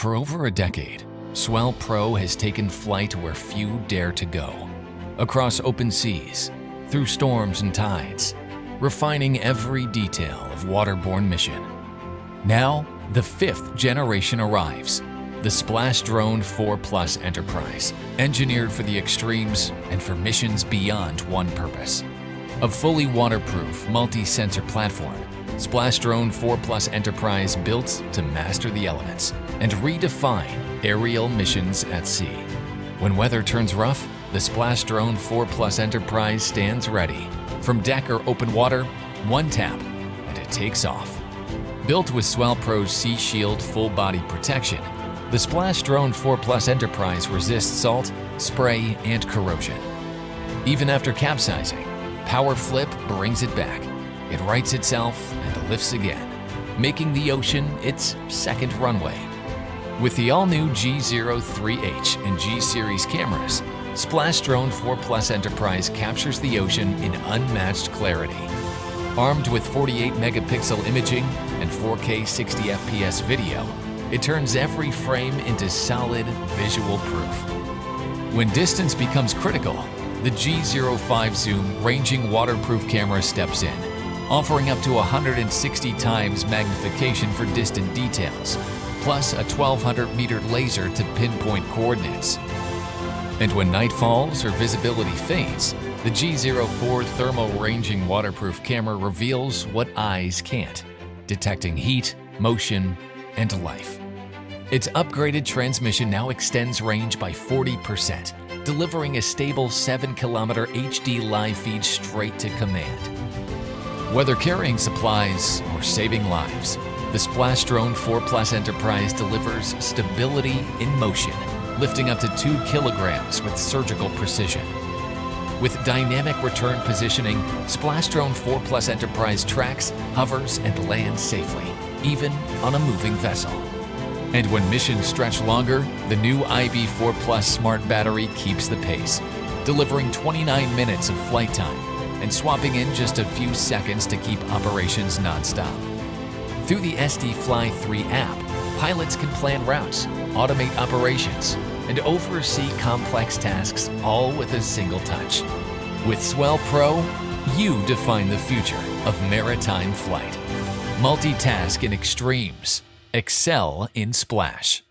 For over a decade, Swell Pro has taken flight where few dare to go. Across open seas, through storms and tides, refining every detail of waterborne mission. Now, the 5th generation arrives, the SplashDrone 4 Plus Enterprise, engineered for the extremes and for missions beyond one purpose. A fully waterproof, multi-sensor platform, SplashDrone 4 Plus Enterprise built to master the elements and redefine aerial missions at sea. When weather turns rough, the SplashDrone 4 Plus Enterprise stands ready. From deck or open water, one tap, and it takes off. Built with Swell Pro's Sea Shield full-body protection, the SplashDrone 4 Plus Enterprise resists salt, spray, and corrosion. Even after capsizing, Power Flip brings it back. It rights itself and lifts again, making the ocean its second runway. With the all-new G03H and G-Series cameras, SplashDrone 4 Plus Enterprise captures the ocean in unmatched clarity. Armed with 48-megapixel imaging and 4K 60 FPS video, it turns every frame into solid visual proof. When distance becomes critical, the G05 Zoom ranging waterproof camera steps in, offering up to 160 times magnification for distant details, plus a 1,200-meter laser to pinpoint coordinates. And when night falls or visibility fades, the G04 thermal ranging waterproof camera reveals what eyes can't, detecting heat, motion, and life. Its upgraded transmission now extends range by 40%, delivering a stable 7-kilometer HD live feed straight to command. Whether carrying supplies or saving lives, the SplashDrone 4 Plus Enterprise delivers stability in motion, lifting up to 2 kilograms with surgical precision. With dynamic return positioning, SplashDrone 4 Plus Enterprise tracks, hovers, and lands safely, even on a moving vessel. And when missions stretch longer, the new IB4 Plus Smart Battery keeps the pace, delivering 29 minutes of flight time and swapping in just a few seconds to keep operations non-stop. Through the SD Fly 3 app, pilots can plan routes, automate operations, and oversee complex tasks all with a single touch. With Swell Pro, you define the future of maritime flight. Multitask in extremes. Excel in Splash.